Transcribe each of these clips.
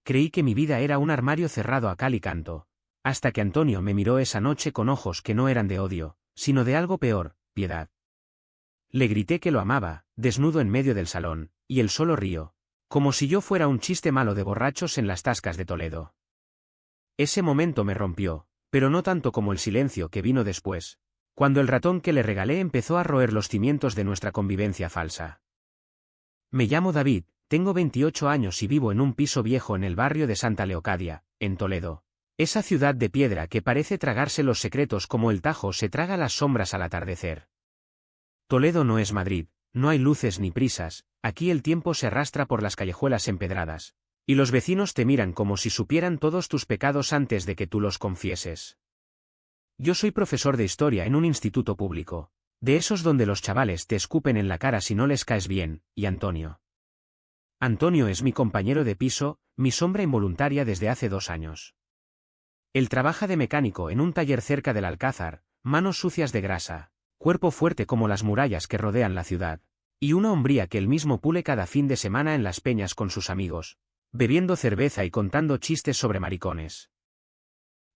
creí que mi vida era un armario cerrado a cal y canto, hasta que Antonio me miró esa noche con ojos que no eran de odio, sino de algo peor, piedad. Le grité que lo amaba, desnudo en medio del salón, y él solo rió, como si yo fuera un chiste malo de borrachos en las tascas de Toledo. Ese momento me rompió, pero no tanto como el silencio que vino después, cuando el ratón que le regalé empezó a roer los cimientos de nuestra convivencia falsa. Me llamo David, tengo 28 años y vivo en un piso viejo en el barrio de Santa Leocadia, en Toledo. Esa ciudad de piedra que parece tragarse los secretos como el Tajo se traga las sombras al atardecer. Toledo no es Madrid, no hay luces ni prisas, aquí el tiempo se arrastra por las callejuelas empedradas, y los vecinos te miran como si supieran todos tus pecados antes de que tú los confieses. Yo soy profesor de historia en un instituto público, de esos donde los chavales te escupen en la cara si no les caes bien, y Antonio. Antonio es mi compañero de piso, mi sombra involuntaria desde hace 2 años. Él trabaja de mecánico en un taller cerca del Alcázar, manos sucias de grasa, cuerpo fuerte como las murallas que rodean la ciudad, y una hombría que él mismo pule cada fin de semana en las peñas con sus amigos, bebiendo cerveza y contando chistes sobre maricones.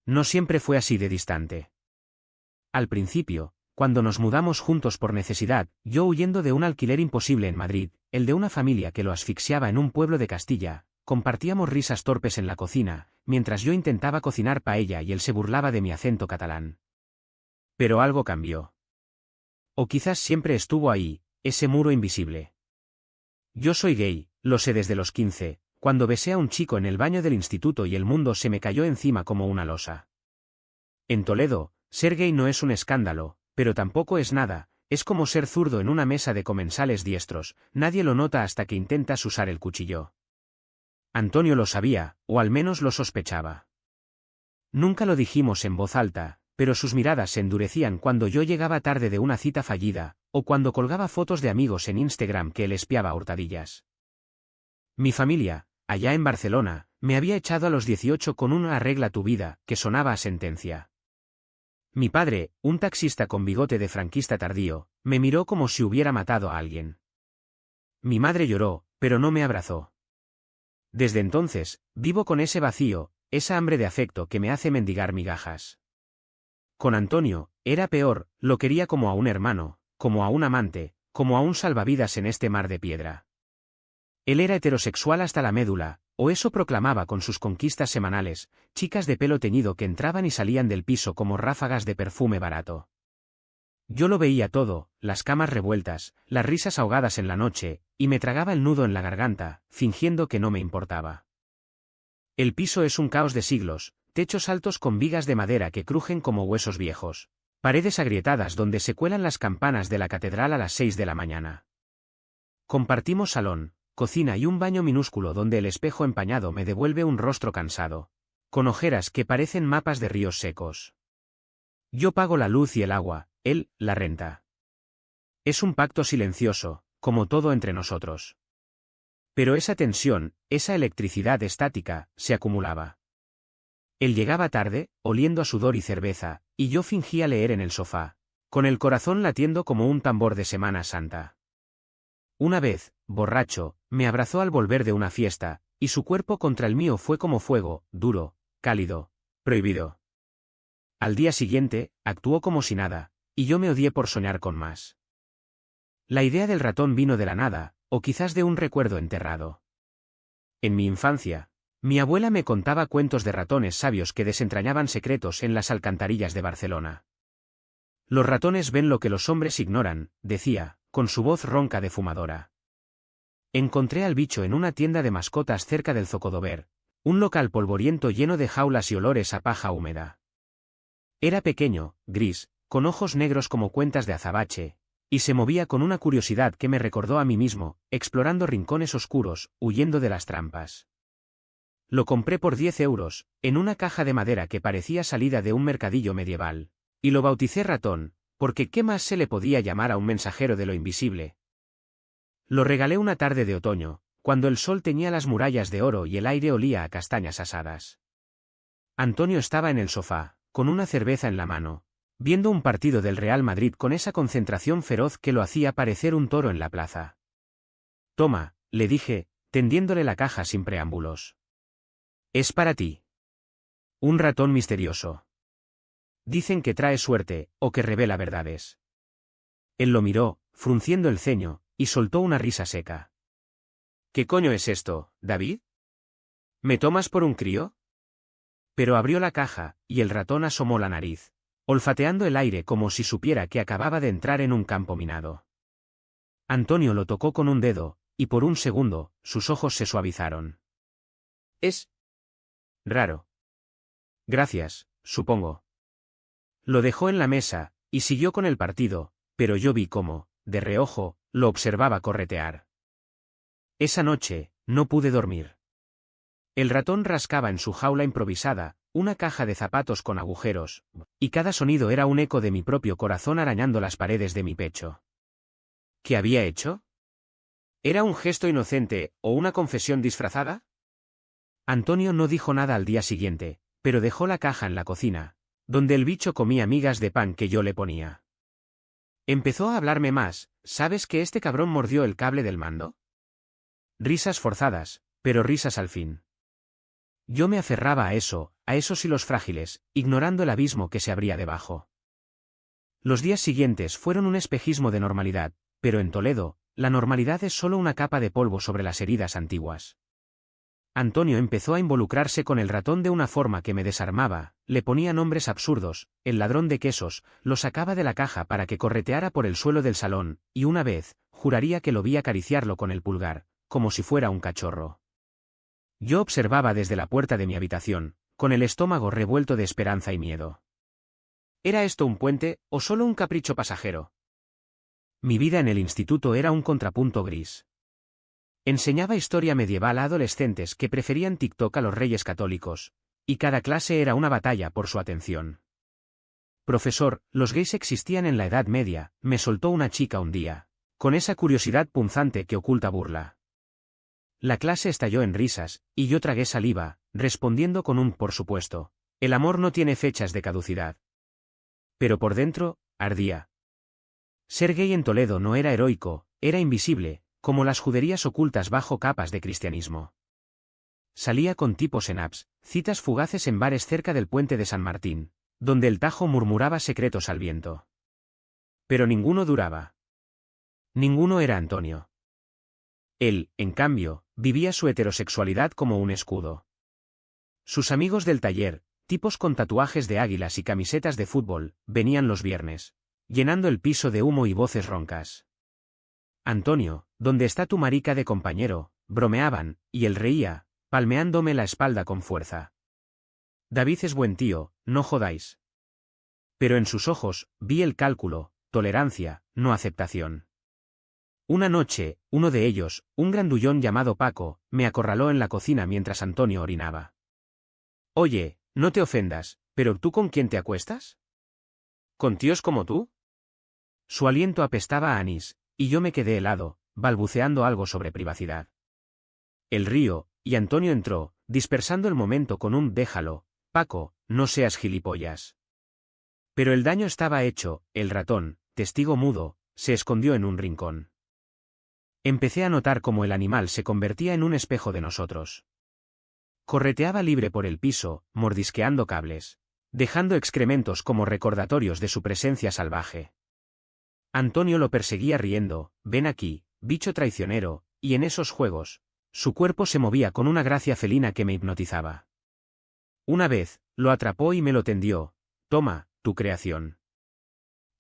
No siempre fue así de distante. Al principio, cuando nos mudamos juntos por necesidad, yo huyendo de un alquiler imposible en Madrid, el de una familia que lo asfixiaba en un pueblo de Castilla, compartíamos risas torpes en la cocina, mientras yo intentaba cocinar paella y él se burlaba de mi acento catalán. Pero algo cambió. O quizás siempre estuvo ahí, ese muro invisible. Yo soy gay, lo sé desde los 15, cuando besé a un chico en el baño del instituto y el mundo se me cayó encima como una losa. En Toledo, ser gay no es un escándalo, pero tampoco es nada, es como ser zurdo en una mesa de comensales diestros, nadie lo nota hasta que intentas usar el cuchillo. Antonio lo sabía, o al menos lo sospechaba. Nunca lo dijimos en voz alta, pero sus miradas se endurecían cuando yo llegaba tarde de una cita fallida, o cuando colgaba fotos de amigos en Instagram que él espiaba a hurtadillas. Mi familia, allá en Barcelona, me había echado a los 18 con una arregla tu vida, que sonaba a sentencia. Mi padre, un taxista con bigote de franquista tardío, me miró como si hubiera matado a alguien. Mi madre lloró, pero no me abrazó. Desde entonces, vivo con ese vacío, esa hambre de afecto que me hace mendigar migajas. Con Antonio, era peor, lo quería como a un hermano, como a un amante, como a un salvavidas en este mar de piedra. Él era heterosexual hasta la médula, o eso proclamaba con sus conquistas semanales, chicas de pelo teñido que entraban y salían del piso como ráfagas de perfume barato. Yo lo veía todo, las camas revueltas, las risas ahogadas en la noche, y me tragaba el nudo en la garganta, fingiendo que no me importaba. El piso es un caos de siglos, techos altos con vigas de madera que crujen como huesos viejos, paredes agrietadas donde se cuelan las campanas de la catedral a las 6 de la mañana. Compartimos salón, cocina y un baño minúsculo donde el espejo empañado me devuelve un rostro cansado, con ojeras que parecen mapas de ríos secos. Yo pago la luz y el agua, él, la renta. Es un pacto silencioso, como todo entre nosotros. Pero esa tensión, esa electricidad estática, se acumulaba. Él llegaba tarde, oliendo a sudor y cerveza, y yo fingía leer en el sofá, con el corazón latiendo como un tambor de Semana Santa. Una vez, borracho, me abrazó al volver de una fiesta, y su cuerpo contra el mío fue como fuego, duro, cálido, prohibido. Al día siguiente, actuó como si nada, y yo me odié por soñar con más. La idea del ratón vino de la nada, o quizás de un recuerdo enterrado. En mi infancia, mi abuela me contaba cuentos de ratones sabios que desentrañaban secretos en las alcantarillas de Barcelona. Los ratones ven lo que los hombres ignoran, decía, con su voz ronca de fumadora. Encontré al bicho en una tienda de mascotas cerca del Zocodover, un local polvoriento lleno de jaulas y olores a paja húmeda. Era pequeño, gris, con ojos negros como cuentas de azabache, y se movía con una curiosidad que me recordó a mí mismo, explorando rincones oscuros, huyendo de las trampas. Lo compré por 10 euros, en una caja de madera que parecía salida de un mercadillo medieval, y lo bauticé ratón, porque ¿qué más se le podía llamar a un mensajero de lo invisible? Lo regalé una tarde de otoño, cuando el sol teñía las murallas de oro y el aire olía a castañas asadas. Antonio estaba en el sofá, con una cerveza en la mano, viendo un partido del Real Madrid con esa concentración feroz que lo hacía parecer un toro en la plaza. Toma, le dije, tendiéndole la caja sin preámbulos. Es para ti. Un ratón misterioso. Dicen que trae suerte, o que revela verdades. Él lo miró, frunciendo el ceño, y soltó una risa seca. ¿Qué coño es esto, David? ¿Me tomas por un crío? Pero abrió la caja, y el ratón asomó la nariz, olfateando el aire como si supiera que acababa de entrar en un campo minado. Antonio lo tocó con un dedo, y por un segundo, sus ojos se suavizaron. Es raro. Gracias, supongo. Lo dejó en la mesa, y siguió con el partido, pero yo vi cómo, de reojo, lo observaba corretear. Esa noche, no pude dormir. El ratón rascaba en su jaula improvisada, una caja de zapatos con agujeros, y cada sonido era un eco de mi propio corazón arañando las paredes de mi pecho. ¿Qué había hecho? ¿Era un gesto inocente, o una confesión disfrazada? Antonio no dijo nada al día siguiente, pero dejó la caja en la cocina, donde el bicho comía migas de pan que yo le ponía. Empezó a hablarme más. ¿Sabes que este cabrón mordió el cable del mando? Risas forzadas, pero risas al fin. Yo me aferraba a esos hilos frágiles, ignorando el abismo que se abría debajo. Los días siguientes fueron un espejismo de normalidad, pero en Toledo, la normalidad es solo una capa de polvo sobre las heridas antiguas. Antonio empezó a involucrarse con el ratón de una forma que me desarmaba, le ponía nombres absurdos, el ladrón de quesos, lo sacaba de la caja para que correteara por el suelo del salón, y una vez, juraría que lo vi acariciarlo con el pulgar, como si fuera un cachorro. Yo observaba desde la puerta de mi habitación, con el estómago revuelto de esperanza y miedo. ¿Era esto un puente, o solo un capricho pasajero? Mi vida en el instituto era un contrapunto gris. Enseñaba historia medieval a adolescentes que preferían TikTok a los reyes católicos, y cada clase era una batalla por su atención. Profesor, los gays existían en la Edad Media, me soltó una chica un día, con esa curiosidad punzante que oculta burla. La clase estalló en risas, y yo tragué saliva, respondiendo con un por supuesto. El amor no tiene fechas de caducidad. Pero por dentro, ardía. Ser gay en Toledo no era heroico, era invisible, como las juderías ocultas bajo capas de cristianismo. Salía con tipos en apps, citas fugaces en bares cerca del puente de San Martín, donde el Tajo murmuraba secretos al viento. Pero ninguno duraba. Ninguno era Antonio. Él, en cambio, vivía su heterosexualidad como un escudo. Sus amigos del taller, tipos con tatuajes de águilas y camisetas de fútbol, venían los viernes, llenando el piso de humo y voces roncas. Antonio, ¿dónde está tu marica de compañero? Bromeaban, y él reía, palmeándome la espalda con fuerza. David es buen tío, no jodáis. Pero en sus ojos, vi el cálculo, tolerancia, no aceptación. Una noche, uno de ellos, un grandullón llamado Paco, me acorraló en la cocina mientras Antonio orinaba. Oye, no te ofendas, ¿pero tú con quién te acuestas? ¿Con tíos como tú? Su aliento apestaba a anís, y yo me quedé helado, balbuceando algo sobre privacidad. El río, y Antonio entró, dispersando el momento con un déjalo, Paco, no seas gilipollas. Pero el daño estaba hecho, el ratón, testigo mudo, se escondió en un rincón. Empecé a notar cómo el animal se convertía en un espejo de nosotros. Correteaba libre por el piso, mordisqueando cables, dejando excrementos como recordatorios de su presencia salvaje. Antonio lo perseguía riendo, ven aquí, bicho traicionero, y en esos juegos, su cuerpo se movía con una gracia felina que me hipnotizaba. Una vez, lo atrapó y me lo tendió, toma, tu creación.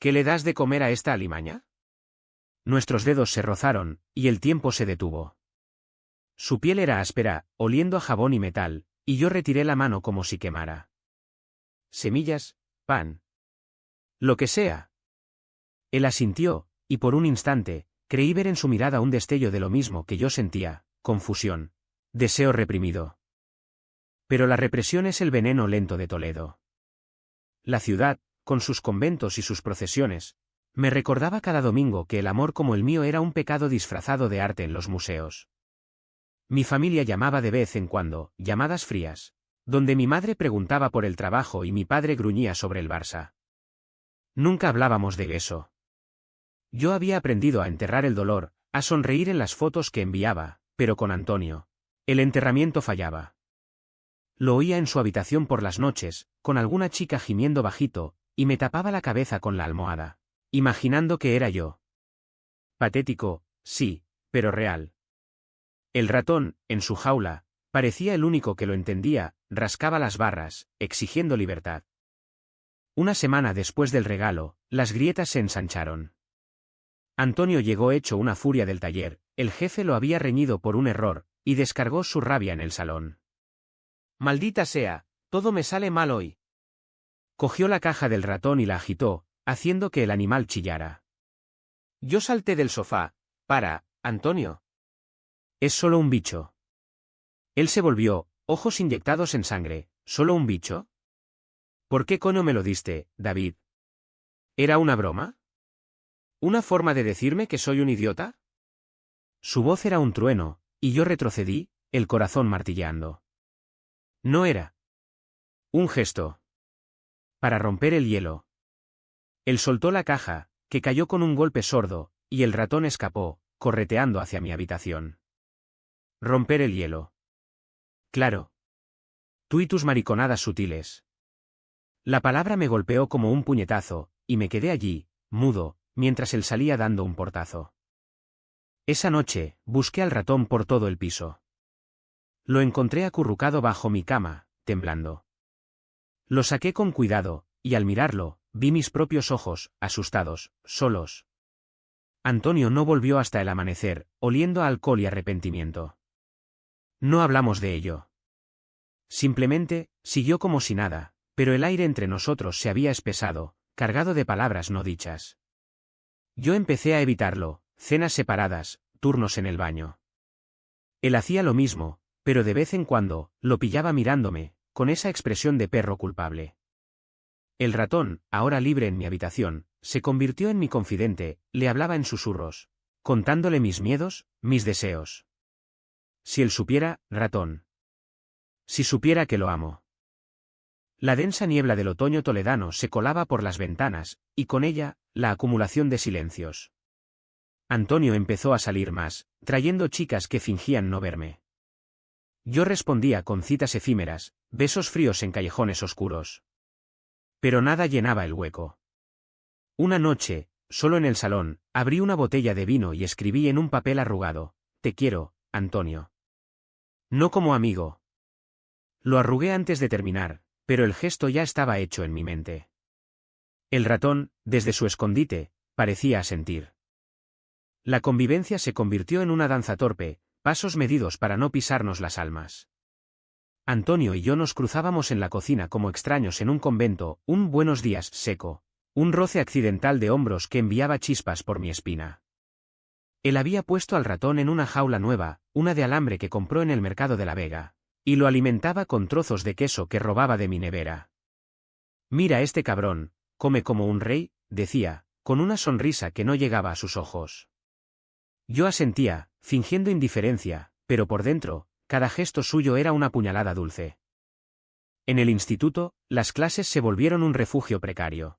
¿Qué le das de comer a esta alimaña? Nuestros dedos se rozaron, y el tiempo se detuvo. Su piel era áspera, oliendo a jabón y metal, y yo retiré la mano como si quemara. Semillas, pan. Lo que sea. Él asintió, y por un instante, creí ver en su mirada un destello de lo mismo que yo sentía, confusión, deseo reprimido. Pero la represión es el veneno lento de Toledo. La ciudad, con sus conventos y sus procesiones, me recordaba cada domingo que el amor como el mío era un pecado disfrazado de arte en los museos. Mi familia llamaba de vez en cuando, llamadas frías, donde mi madre preguntaba por el trabajo y mi padre gruñía sobre el Barça. Nunca hablábamos de eso. Yo había aprendido a enterrar el dolor, a sonreír en las fotos que enviaba, pero con Antonio, el enterramiento fallaba. Lo oía en su habitación por las noches, con alguna chica gimiendo bajito, y me tapaba la cabeza con la almohada, imaginando que era yo. Patético, sí, pero real. El ratón, en su jaula, parecía el único que lo entendía, rascaba las barras, exigiendo libertad. Una semana después del regalo, las grietas se ensancharon. Antonio llegó hecho una furia del taller, el jefe lo había reñido por un error, y descargó su rabia en el salón. «Maldita sea, todo me sale mal hoy». Cogió la caja del ratón y la agitó, haciendo que el animal chillara. Yo salté del sofá. «Para, Antonio. Es solo un bicho». Él se volvió, ojos inyectados en sangre. ¿Solo un bicho? ¿Por qué coño me lo diste, David? ¿Era una broma? ¿Una forma de decirme que soy un idiota? Su voz era un trueno, y yo retrocedí, el corazón martilleando. No era un gesto para romper el hielo. Él soltó la caja, que cayó con un golpe sordo, y el ratón escapó, correteando hacia mi habitación. Romper el hielo. Claro. Tú y tus mariconadas sutiles. La palabra me golpeó como un puñetazo, y me quedé allí, mudo, mientras él salía dando un portazo. Esa noche, busqué al ratón por todo el piso. Lo encontré acurrucado bajo mi cama, temblando. Lo saqué con cuidado, y al mirarlo, vi mis propios ojos, asustados, solos. Antonio no volvió hasta el amanecer, oliendo a alcohol y arrepentimiento. No hablamos de ello. Simplemente, siguió como si nada, pero el aire entre nosotros se había espesado, cargado de palabras no dichas. Yo empecé a evitarlo, cenas separadas, turnos en el baño. Él hacía lo mismo, pero de vez en cuando, lo pillaba mirándome, con esa expresión de perro culpable. El ratón, ahora libre en mi habitación, se convirtió en mi confidente, le hablaba en susurros, contándole mis miedos, mis deseos. Si él supiera, ratón. Si supiera que lo amo. La densa niebla del otoño toledano se colaba por las ventanas, y con ella, la acumulación de silencios. Antonio empezó a salir más, trayendo chicas que fingían no verme. Yo respondía con citas efímeras, besos fríos en callejones oscuros. Pero nada llenaba el hueco. Una noche, solo en el salón, abrí una botella de vino y escribí en un papel arrugado: «Te quiero, Antonio». No como amigo. Lo arrugué antes de terminar, pero el gesto ya estaba hecho en mi mente. El ratón, desde su escondite, parecía asentir. La convivencia se convirtió en una danza torpe, pasos medidos para no pisarnos las almas. Antonio y yo nos cruzábamos en la cocina como extraños en un convento, un buenos días seco, un roce accidental de hombros que enviaba chispas por mi espina. Él había puesto al ratón en una jaula nueva, una de alambre que compró en el mercado de La Vega, y lo alimentaba con trozos de queso que robaba de mi nevera. «Mira este cabrón, come como un rey», decía, con una sonrisa que no llegaba a sus ojos. Yo asentía, fingiendo indiferencia, pero por dentro, cada gesto suyo era una puñalada dulce. En el instituto, las clases se volvieron un refugio precario.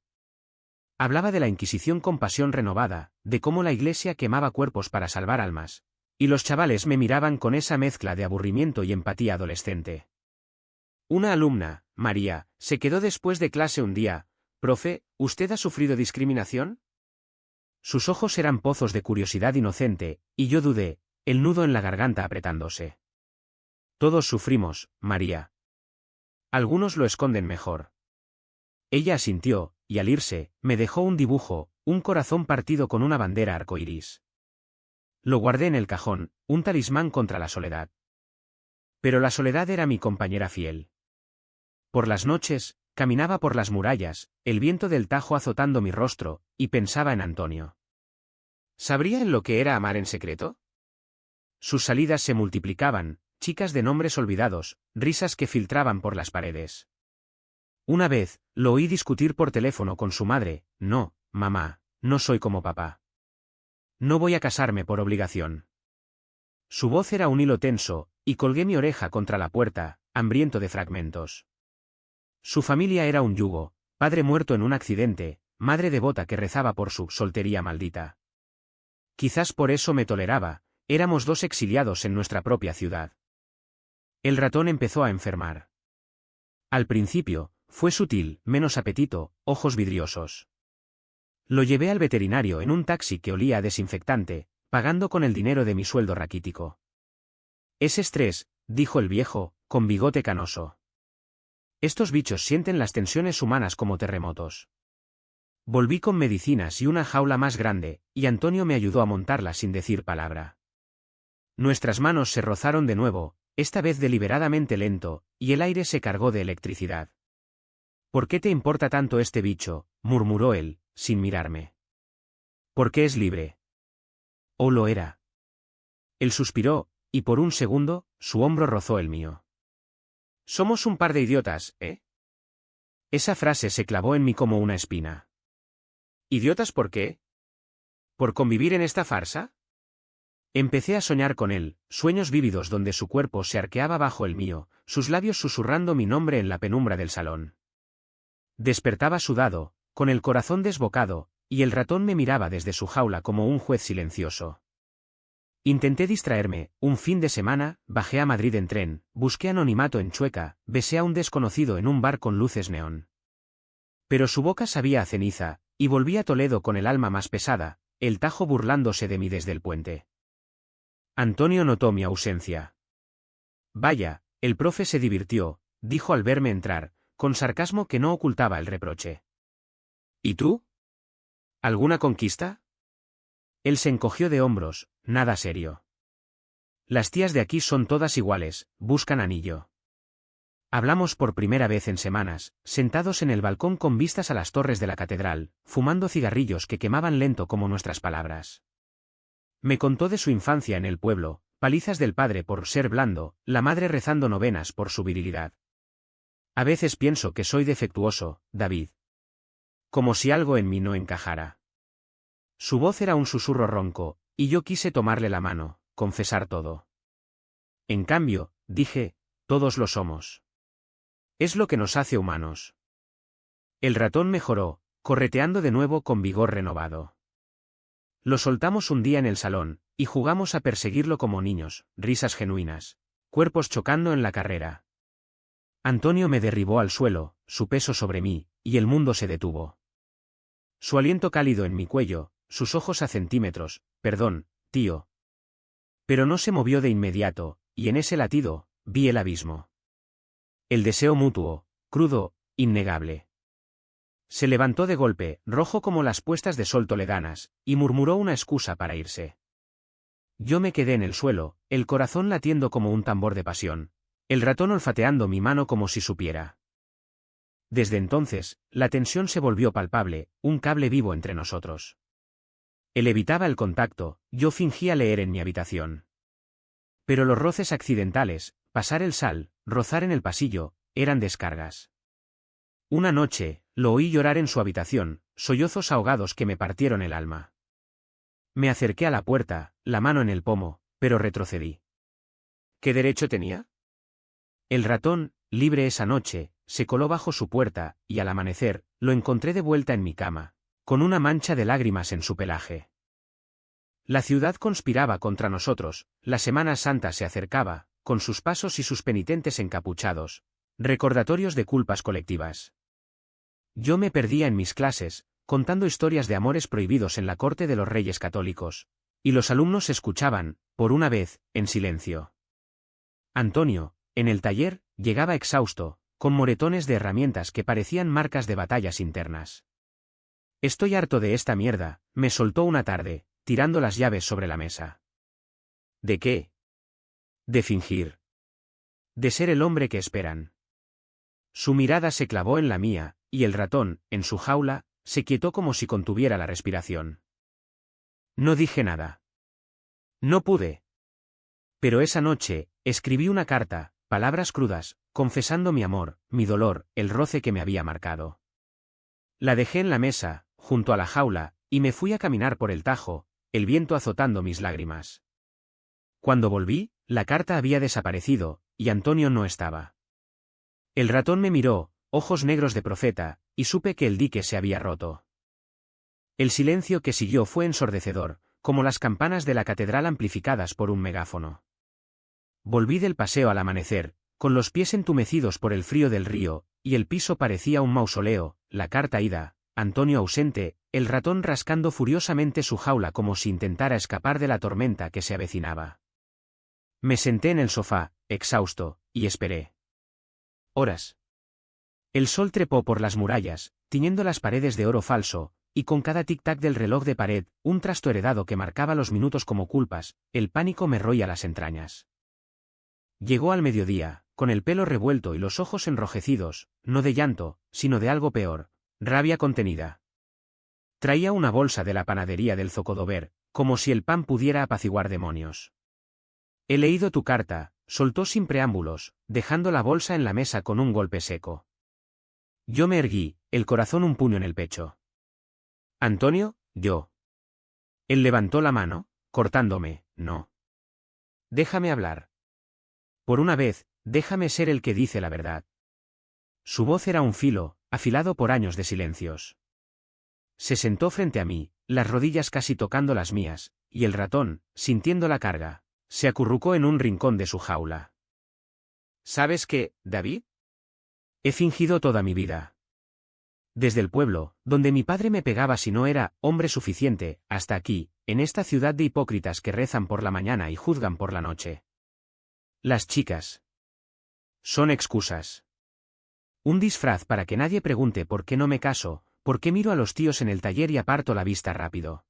Hablaba de la Inquisición con pasión renovada, de cómo la Iglesia quemaba cuerpos para salvar almas, y los chavales me miraban con esa mezcla de aburrimiento y empatía adolescente. Una alumna, María, se quedó después de clase un día: «Profe, ¿usted ha sufrido discriminación?». Sus ojos eran pozos de curiosidad inocente, y yo dudé, el nudo en la garganta apretándose. «Todos sufrimos, María. Algunos lo esconden mejor». Ella asintió, y al irse, me dejó un dibujo, un corazón partido con una bandera arcoíris. Lo guardé en el cajón, un talismán contra la soledad. Pero la soledad era mi compañera fiel. Por las noches, caminaba por las murallas, el viento del Tajo azotando mi rostro, y pensaba en Antonio. ¿Sabría en lo que era amar en secreto? Sus salidas se multiplicaban, chicas de nombres olvidados, risas que filtraban por las paredes. Una vez, lo oí discutir por teléfono con su madre: «No, mamá, no soy como papá. No voy a casarme por obligación». Su voz era un hilo tenso, y colgué mi oreja contra la puerta, hambriento de fragmentos. Su familia era un yugo: padre muerto en un accidente, madre devota que rezaba por su soltería maldita. Quizás por eso me toleraba, éramos dos exiliados en nuestra propia ciudad. El ratón empezó a enfermar. Al principio, fue sutil, menos apetito, ojos vidriosos. Lo llevé al veterinario en un taxi que olía a desinfectante, pagando con el dinero de mi sueldo raquítico. Es estrés, dijo el viejo, con bigote canoso. Estos bichos sienten las tensiones humanas como terremotos. Volví con medicinas y una jaula más grande, y Antonio me ayudó a montarla sin decir palabra. Nuestras manos se rozaron de nuevo, esta vez deliberadamente lento, y el aire se cargó de electricidad. ¿Por qué te importa tanto este bicho?, murmuró él, sin mirarme. Porque es libre. ¿O lo era? Él suspiró, y por un segundo, su hombro rozó el mío. Somos un par de idiotas, ¿eh? Esa frase se clavó en mí como una espina. ¿Idiotas por qué? ¿Por convivir en esta farsa? Empecé a soñar con él, sueños vívidos donde su cuerpo se arqueaba bajo el mío, sus labios susurrando mi nombre en la penumbra del salón. Despertaba sudado, con el corazón desbocado, y el ratón me miraba desde su jaula como un juez silencioso. Intenté distraerme, un fin de semana, bajé a Madrid en tren, busqué anonimato en Chueca, besé a un desconocido en un bar con luces neón. Pero su boca sabía a ceniza, y volví a Toledo con el alma más pesada, el Tajo burlándose de mí desde el puente. Antonio notó mi ausencia. Vaya, el profe se divirtió, dijo al verme entrar, con sarcasmo que no ocultaba el reproche. ¿Y tú? ¿Alguna conquista? Él se encogió de hombros, nada serio. Las tías de aquí son todas iguales, buscan anillo. Hablamos por primera vez en semanas, sentados en el balcón con vistas a las torres de la catedral, fumando cigarrillos que quemaban lento como nuestras palabras. Me contó de su infancia en el pueblo, palizas del padre por ser blando, la madre rezando novenas por su virilidad. A veces pienso que soy defectuoso, David. Como si algo en mí no encajara. Su voz era un susurro ronco, y yo quise tomarle la mano, confesar todo. En cambio, dije, todos lo somos. Es lo que nos hace humanos. El ratón mejoró, correteando de nuevo con vigor renovado. Lo soltamos un día en el salón, y jugamos a perseguirlo como niños, risas genuinas, cuerpos chocando en la carrera. Antonio me derribó al suelo, su peso sobre mí, y el mundo se detuvo. Su aliento cálido en mi cuello, sus ojos a centímetros, perdón, tío. Pero no se movió de inmediato, y en ese latido, vi el abismo. El deseo mutuo, crudo, innegable. Se levantó de golpe, rojo como las puestas de sol toledanas, y murmuró una excusa para irse. Yo me quedé en el suelo, el corazón latiendo como un tambor de pasión, el ratón olfateando mi mano como si supiera. Desde entonces, la tensión se volvió palpable, un cable vivo entre nosotros. Él evitaba el contacto, yo fingía leer en mi habitación. Pero los roces accidentales, pasar el sal, rozar en el pasillo, eran descargas. Una noche, lo oí llorar en su habitación, sollozos ahogados que me partieron el alma. Me acerqué a la puerta, la mano en el pomo, pero retrocedí. ¿Qué derecho tenía? El ratón, libre esa noche, se coló bajo su puerta, y al amanecer, lo encontré de vuelta en mi cama, con una mancha de lágrimas en su pelaje. La ciudad conspiraba contra nosotros, la Semana Santa se acercaba, con sus pasos y sus penitentes encapuchados, recordatorios de culpas colectivas. Yo me perdía en mis clases, contando historias de amores prohibidos en la corte de los reyes católicos, y los alumnos escuchaban, por una vez, en silencio. Antonio, en el taller, llegaba exhausto, con moretones de herramientas que parecían marcas de batallas internas. Estoy harto de esta mierda, me soltó una tarde, tirando las llaves sobre la mesa. ¿De qué? De fingir. De ser el hombre que esperan. Su mirada se clavó en la mía, y el ratón, en su jaula, se quietó como si contuviera la respiración. No dije nada. No pude. Pero esa noche, escribí una carta, palabras crudas, confesando mi amor, mi dolor, el roce que me había marcado. La dejé en la mesa, junto a la jaula, y me fui a caminar por el Tajo, el viento azotando mis lágrimas. Cuando volví, la carta había desaparecido, y Antonio no estaba. El ratón me miró, ojos negros de profeta, y supe que el dique se había roto. El silencio que siguió fue ensordecedor, como las campanas de la catedral amplificadas por un megáfono. Volví del paseo al amanecer, con los pies entumecidos por el frío del río, y el piso parecía un mausoleo, la carta ida, Antonio ausente, el ratón rascando furiosamente su jaula como si intentara escapar de la tormenta que se avecinaba. Me senté en el sofá, exhausto, y esperé. Horas. El sol trepó por las murallas, tiñendo las paredes de oro falso, y con cada tic-tac del reloj de pared, un trasto heredado que marcaba los minutos como culpas, el pánico me roía las entrañas. Llegó al mediodía, con el pelo revuelto y los ojos enrojecidos, no de llanto, sino de algo peor, rabia contenida. Traía una bolsa de la panadería del Zocodover, como si el pan pudiera apaciguar demonios. He leído tu carta, soltó sin preámbulos, dejando la bolsa en la mesa con un golpe seco. Yo me erguí, el corazón un puño en el pecho. Antonio, yo. Él levantó la mano, cortándome, no. Déjame hablar. Por una vez, déjame ser el que dice la verdad. Su voz era un filo, afilado por años de silencios. Se sentó frente a mí, las rodillas casi tocando las mías, y el ratón, sintiendo la carga, se acurrucó en un rincón de su jaula. ¿Sabes qué, David? He fingido toda mi vida. Desde el pueblo, donde mi padre me pegaba si no era hombre suficiente, hasta aquí, en esta ciudad de hipócritas que rezan por la mañana y juzgan por la noche. Las chicas. Son excusas. Un disfraz para que nadie pregunte por qué no me caso, por qué miro a los tíos en el taller y aparto la vista rápido.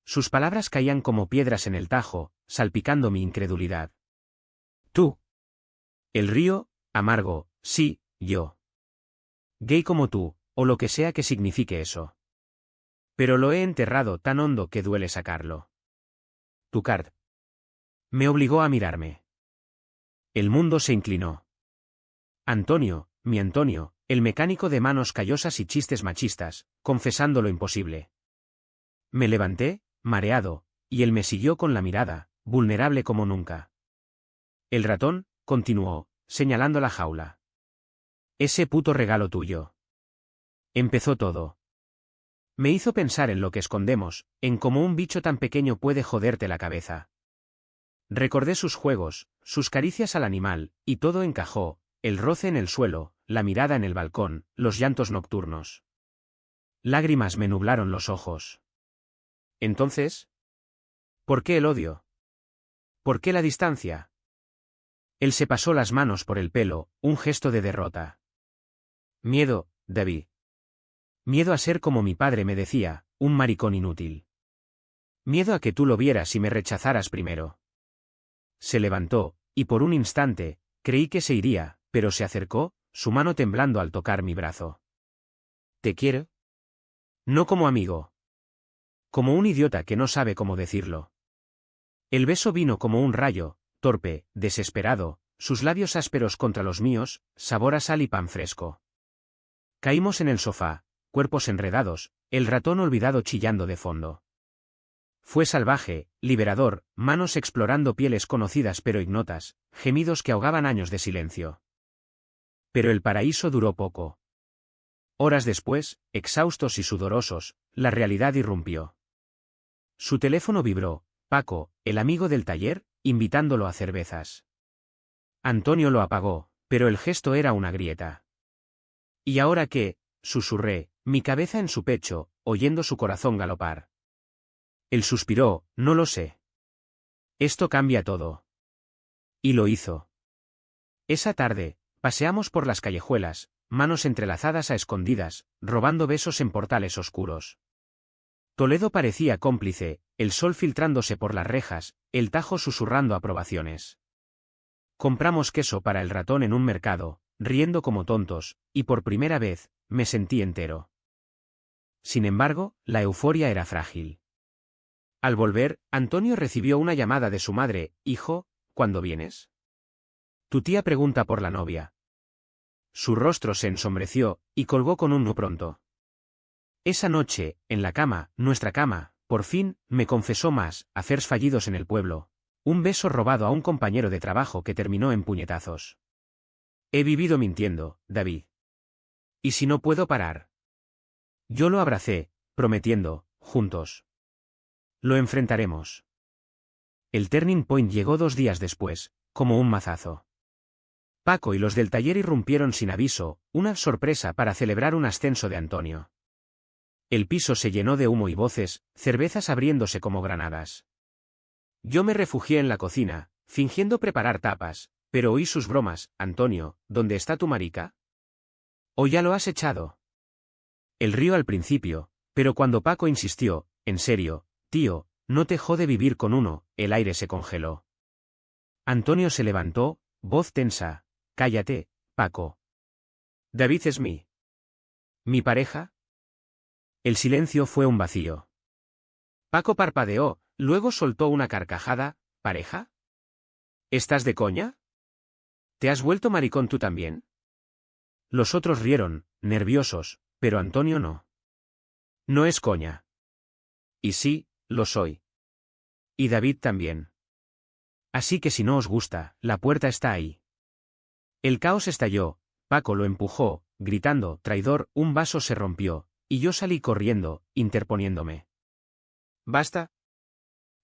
Sus palabras caían como piedras en el tajo, salpicando mi incredulidad. Tú. El río, amargo, sí, yo. Gay como tú, o lo que sea que signifique eso. Pero lo he enterrado tan hondo que duele sacarlo. Tu card. Me obligó a mirarme. El mundo se inclinó. Antonio, mi Antonio, el mecánico de manos callosas y chistes machistas, confesando lo imposible. Me levanté, mareado, y él me siguió con la mirada, vulnerable como nunca. El ratón, continuó, señalando la jaula. Ese puto regalo tuyo. Empezó todo. Me hizo pensar en lo que escondemos, en cómo un bicho tan pequeño puede joderte la cabeza. Recordé sus juegos, sus caricias al animal, y todo encajó, el roce en el suelo, la mirada en el balcón, los llantos nocturnos. Lágrimas me nublaron los ojos. Entonces, ¿por qué el odio? ¿Por qué la distancia? Él se pasó las manos por el pelo, un gesto de derrota. Miedo, David. Miedo a ser como mi padre me decía, un maricón inútil. Miedo a que tú lo vieras y me rechazaras primero. Se levantó, y por un instante, creí que se iría, pero se acercó, su mano temblando al tocar mi brazo. ¿Te quiero? No como amigo. Como un idiota que no sabe cómo decirlo. El beso vino como un rayo, torpe, desesperado, sus labios ásperos contra los míos, sabor a sal y pan fresco. Caímos en el sofá, cuerpos enredados, el ratón olvidado chillando de fondo. Fue salvaje, liberador, manos explorando pieles conocidas pero ignotas, gemidos que ahogaban años de silencio. Pero el paraíso duró poco. Horas después, exhaustos y sudorosos, la realidad irrumpió. Su teléfono vibró, Paco, el amigo del taller, invitándolo a cervezas. Antonio lo apagó, pero el gesto era una grieta. ¿Y ahora qué? Susurré, mi cabeza en su pecho, oyendo su corazón galopar. Él suspiró, no lo sé. Esto cambia todo. Y lo hizo. Esa tarde, paseamos por las callejuelas, manos entrelazadas a escondidas, robando besos en portales oscuros. Toledo parecía cómplice, el sol filtrándose por las rejas, el Tajo susurrando aprobaciones. Compramos queso para el ratón en un mercado, riendo como tontos, y por primera vez, me sentí entero. Sin embargo, la euforia era frágil. Al volver, Antonio recibió una llamada de su madre, hijo, ¿cuándo vienes? Tu tía pregunta por la novia. Su rostro se ensombreció, y colgó con un no pronto. Esa noche, en la cama, nuestra cama, por fin, me confesó más, affairs fallidos en el pueblo. Un beso robado a un compañero de trabajo que terminó en puñetazos. He vivido mintiendo, David. ¿Y si no puedo parar? Yo lo abracé, prometiendo, juntos. Lo enfrentaremos. El turning point llegó 2 días después, como un mazazo. Paco y los del taller irrumpieron sin aviso, una sorpresa para celebrar un ascenso de Antonio. El piso se llenó de humo y voces, cervezas abriéndose como granadas. Yo me refugié en la cocina, fingiendo preparar tapas, pero oí sus bromas. Antonio, ¿dónde está tu marica? ¿O ya lo has echado? El río al principio, pero cuando Paco insistió, en serio, tío, no te jode vivir con uno, el aire se congeló. Antonio se levantó, voz tensa, cállate, Paco. David es ¿Mi pareja? El silencio fue un vacío. Paco parpadeó, luego soltó una carcajada. ¿Pareja? ¿Estás de coña? ¿Te has vuelto maricón tú también? Los otros rieron, nerviosos, pero Antonio no. No es coña. Y sí, lo soy. Y David también. Así que si no os gusta, la puerta está ahí. El caos estalló, Paco lo empujó, gritando, traidor, un vaso se rompió, y yo salí corriendo, interponiéndome. ¿Basta?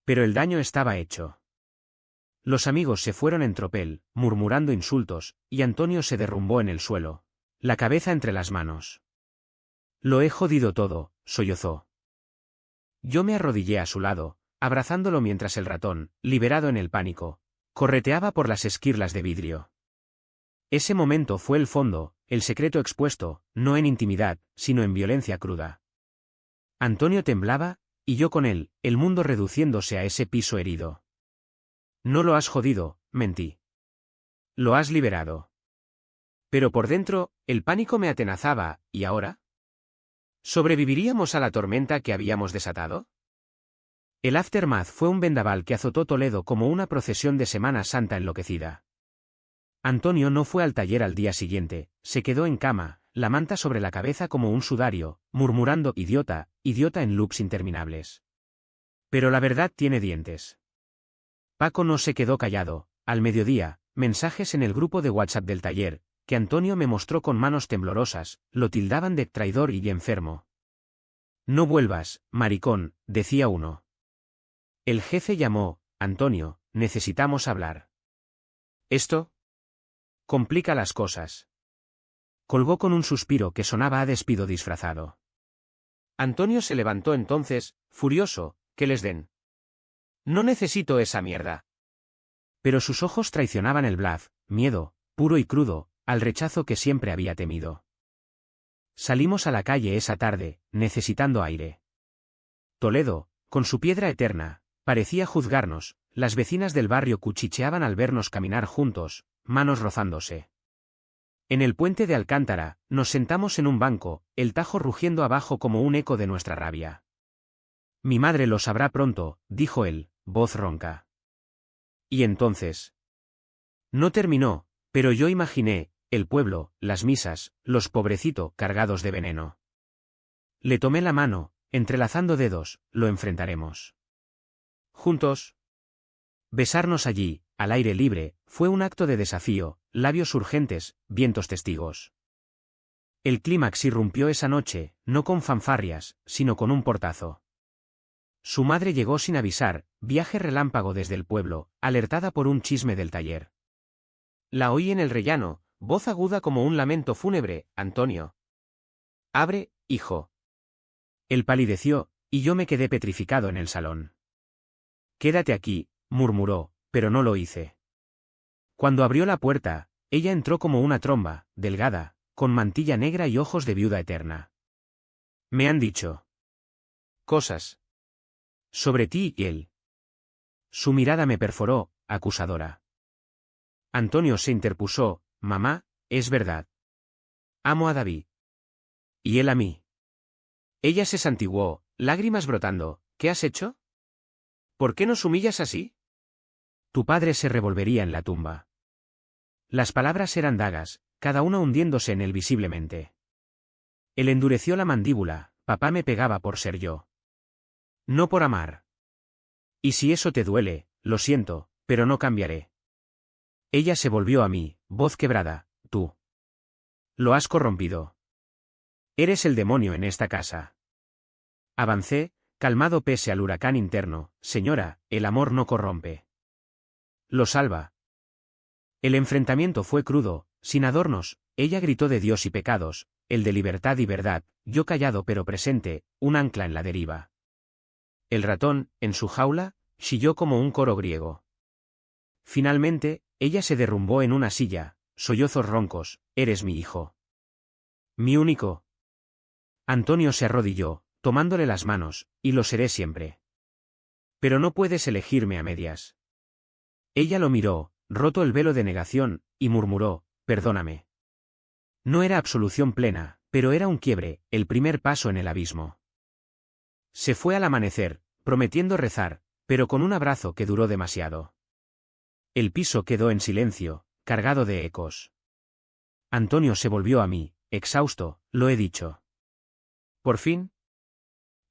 Pero el daño estaba hecho. Los amigos se fueron en tropel, murmurando insultos, y Antonio se derrumbó en el suelo, la cabeza entre las manos. Lo he jodido todo, sollozó. Yo me arrodillé a su lado, abrazándolo mientras el ratón, liberado en el pánico, correteaba por las esquirlas de vidrio. Ese momento fue el fondo, el secreto expuesto, no en intimidad, sino en violencia cruda. Antonio temblaba, y yo con él, el mundo reduciéndose a ese piso herido. No lo has jodido, mentí. Lo has liberado. Pero por dentro, el pánico me atenazaba, ¿y ahora? ¿Sobreviviríamos a la tormenta que habíamos desatado? El aftermath fue un vendaval que azotó Toledo como una procesión de Semana Santa enloquecida. Antonio no fue al taller al día siguiente, se quedó en cama, la manta sobre la cabeza como un sudario, murmurando idiota, idiota en loops interminables. Pero la verdad tiene dientes. Paco no se quedó callado, al mediodía, mensajes en el grupo de WhatsApp del taller, que Antonio me mostró con manos temblorosas, lo tildaban de traidor y enfermo. No vuelvas, maricón, decía uno. El jefe llamó, Antonio, necesitamos hablar. ¿Esto? Complica las cosas. Colgó con un suspiro que sonaba a despido disfrazado. Antonio se levantó entonces, furioso, que les den. No necesito esa mierda. Pero sus ojos traicionaban el blaf, miedo, puro y crudo, al rechazo que siempre había temido. Salimos a la calle esa tarde, necesitando aire. Toledo, con su piedra eterna, parecía juzgarnos, las vecinas del barrio cuchicheaban al vernos caminar juntos, manos rozándose. En el puente de Alcántara, nos sentamos en un banco, el Tajo rugiendo abajo como un eco de nuestra rabia. Mi madre lo sabrá pronto, dijo él, voz ronca. Y entonces. No terminó, pero yo imaginé, el pueblo, las misas, los pobrecito cargados de veneno. Le tomé la mano, entrelazando dedos, lo enfrentaremos. Juntos. Besarnos allí, al aire libre, fue un acto de desafío, labios urgentes, vientos testigos. El clímax irrumpió esa noche, no con fanfarrias, sino con un portazo. Su madre llegó sin avisar, viaje relámpago desde el pueblo, alertada por un chisme del taller. La oí en el rellano, voz aguda como un lamento fúnebre, Antonio. Abre, hijo. Él palideció, y yo me quedé petrificado en el salón. Quédate aquí, murmuró, pero no lo hice. Cuando abrió la puerta, ella entró como una tromba, delgada, con mantilla negra y ojos de viuda eterna. Me han dicho cosas sobre ti y él. Su mirada me perforó, acusadora. Antonio se interpuso, mamá, es verdad. Amo a David. Y él a mí. Ella se santiguó, lágrimas brotando, ¿qué has hecho? ¿Por qué nos humillas así? Tu padre se revolvería en la tumba. Las palabras eran dagas, cada una hundiéndose en él visiblemente. Él endureció la mandíbula, papá me pegaba por ser yo. No por amar. Y si eso te duele, lo siento, pero no cambiaré. Ella se volvió a mí, voz quebrada, tú. Lo has corrompido. Eres el demonio en esta casa. Avancé, calmado pese al huracán interno, señora, el amor no corrompe. Lo salva. El enfrentamiento fue crudo, sin adornos, ella gritó de Dios y pecados, el de libertad y verdad, yo callado pero presente, un ancla en la deriva. El ratón, en su jaula, chilló como un coro griego. Finalmente, ella se derrumbó en una silla, sollozos roncos, eres mi hijo. Mi único. Antonio se arrodilló, tomándole las manos, y lo seré siempre. Pero no puedes elegirme a medias. Ella lo miró, roto el velo de negación, y murmuró, perdóname. No era absolución plena, pero era un quiebre, el primer paso en el abismo. Se fue al amanecer, prometiendo rezar, pero con un abrazo que duró demasiado. El piso quedó en silencio, cargado de ecos. Antonio se volvió a mí, exhausto, lo he dicho. Por fin.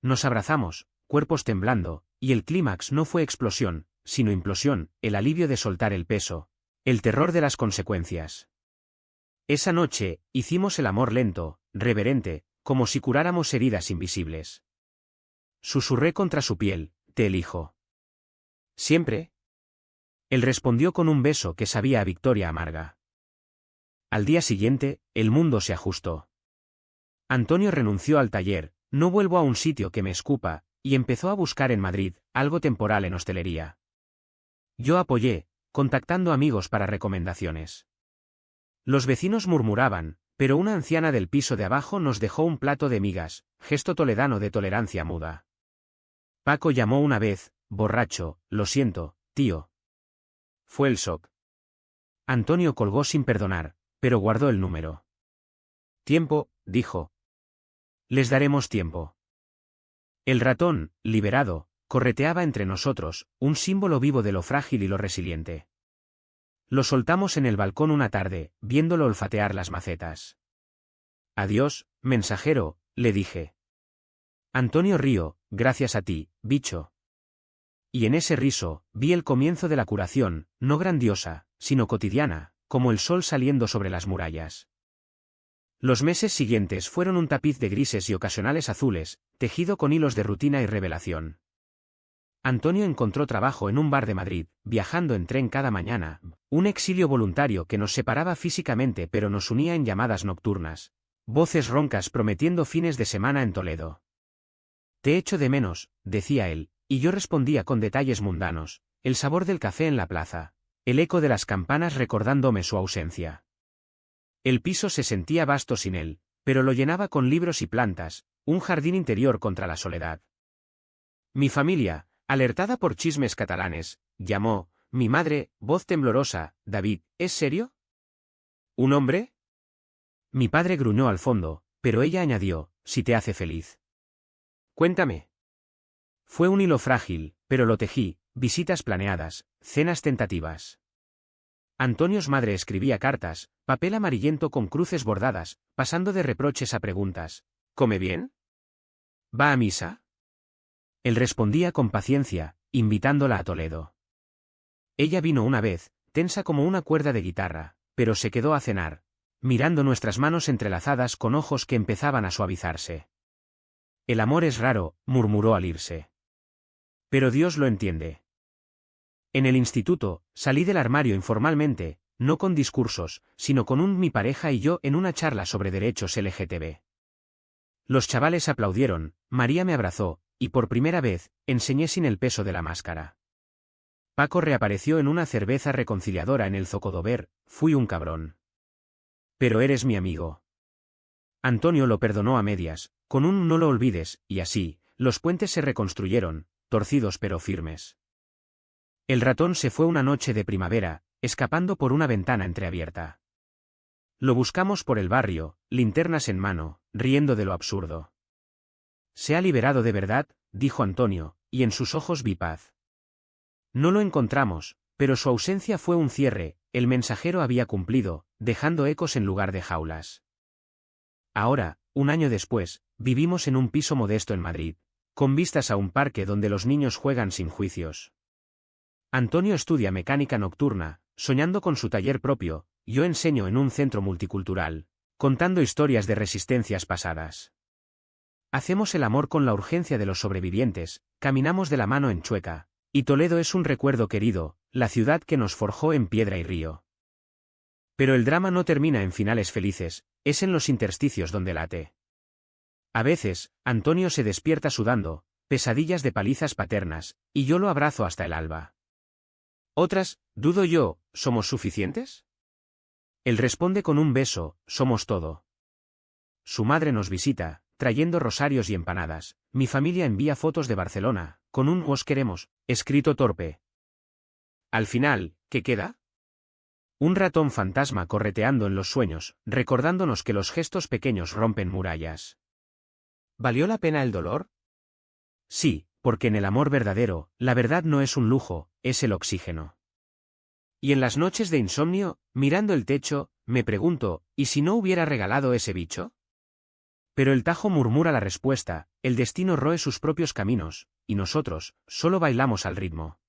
Nos abrazamos, cuerpos temblando, y el clímax no fue explosión, sino implosión, el alivio de soltar el peso, el terror de las consecuencias. Esa noche, hicimos el amor lento, reverente, como si curáramos heridas invisibles. Susurré contra su piel, te elijo. ¿Siempre? Él respondió con un beso que sabía a victoria amarga. Al día siguiente, el mundo se ajustó. Antonio renunció al taller, no vuelvo a un sitio que me escupa, y empezó a buscar en Madrid, algo temporal en hostelería. Yo apoyé, contactando amigos para recomendaciones. Los vecinos murmuraban, pero una anciana del piso de abajo nos dejó un plato de migas, gesto toledano de tolerancia muda. Paco llamó una vez, borracho, lo siento, tío. Fue el shock. Antonio colgó sin perdonar, pero guardó el número. Tiempo, dijo. Les daremos tiempo. El ratón, liberado, correteaba entre nosotros, un símbolo vivo de lo frágil y lo resiliente. Lo soltamos en el balcón una tarde, viéndolo olfatear las macetas. Adiós, mensajero, le dije. Antonio río, gracias a ti, bicho. Y en ese riso, vi el comienzo de la curación, no grandiosa, sino cotidiana, como el sol saliendo sobre las murallas. Los meses siguientes fueron un tapiz de grises y ocasionales azules, tejido con hilos de rutina y revelación. Antonio encontró trabajo en un bar de Madrid, viajando en tren cada mañana, un exilio voluntario que nos separaba físicamente pero nos unía en llamadas nocturnas, voces roncas prometiendo fines de semana en Toledo. Te echo de menos, decía él, y yo respondía con detalles mundanos, el sabor del café en la plaza, el eco de las campanas recordándome su ausencia. El piso se sentía vasto sin él, pero lo llenaba con libros y plantas, un jardín interior contra la soledad. Mi familia, alertada por chismes catalanes, llamó, mi madre, voz temblorosa, David, ¿es serio? ¿Un hombre? Mi padre gruñó al fondo, pero ella añadió, si te hace feliz. Cuéntame. Fue un hilo frágil, pero lo tejí, visitas planeadas, cenas tentativas. Antonio's madre escribía cartas, papel amarillento con cruces bordadas, pasando de reproches a preguntas. ¿Come bien? ¿Va a misa? Él respondía con paciencia, invitándola a Toledo. Ella vino una vez, tensa como una cuerda de guitarra, pero se quedó a cenar, mirando nuestras manos entrelazadas con ojos que empezaban a suavizarse. El amor es raro, murmuró al irse. Pero Dios lo entiende. En el instituto, salí del armario informalmente, no con discursos, sino con mi pareja y yo en una charla sobre derechos LGTB. Los chavales aplaudieron, María me abrazó, y por primera vez, enseñé sin el peso de la máscara. Paco reapareció en una cerveza reconciliadora en el Zocodover, fui un cabrón. Pero eres mi amigo. Antonio lo perdonó a medias, con un no lo olvides, y así, los puentes se reconstruyeron, torcidos pero firmes. El ratón se fue una noche de primavera, escapando por una ventana entreabierta. Lo buscamos por el barrio, linternas en mano, riendo de lo absurdo. Se ha liberado de verdad, dijo Antonio, y en sus ojos vi paz. No lo encontramos, pero su ausencia fue un cierre, el mensajero había cumplido, dejando ecos en lugar de jaulas. Ahora, un año después, vivimos en un piso modesto en Madrid, con vistas a un parque donde los niños juegan sin juicios. Antonio estudia mecánica nocturna, soñando con su taller propio, yo enseño en un centro multicultural, contando historias de resistencias pasadas. Hacemos el amor con la urgencia de los sobrevivientes, caminamos de la mano en Chueca, y Toledo es un recuerdo querido, la ciudad que nos forjó en piedra y río. Pero el drama no termina en finales felices, es en los intersticios donde late. A veces, Antonio se despierta sudando, pesadillas de palizas paternas, y yo lo abrazo hasta el alba. Otras, dudo yo, ¿somos suficientes? Él responde con un beso, somos todo. Su madre nos visita, trayendo rosarios y empanadas, mi familia envía fotos de Barcelona, con un os queremos, escrito torpe. Al final, ¿qué queda? Un ratón fantasma correteando en los sueños, recordándonos que los gestos pequeños rompen murallas. ¿Valió la pena el dolor? Sí, porque en el amor verdadero, la verdad no es un lujo, es el oxígeno. Y en las noches de insomnio, mirando el techo, me pregunto, ¿y si no hubiera regalado ese bicho? Pero el Tajo murmura la respuesta, el destino roe sus propios caminos, y nosotros, solo bailamos al ritmo.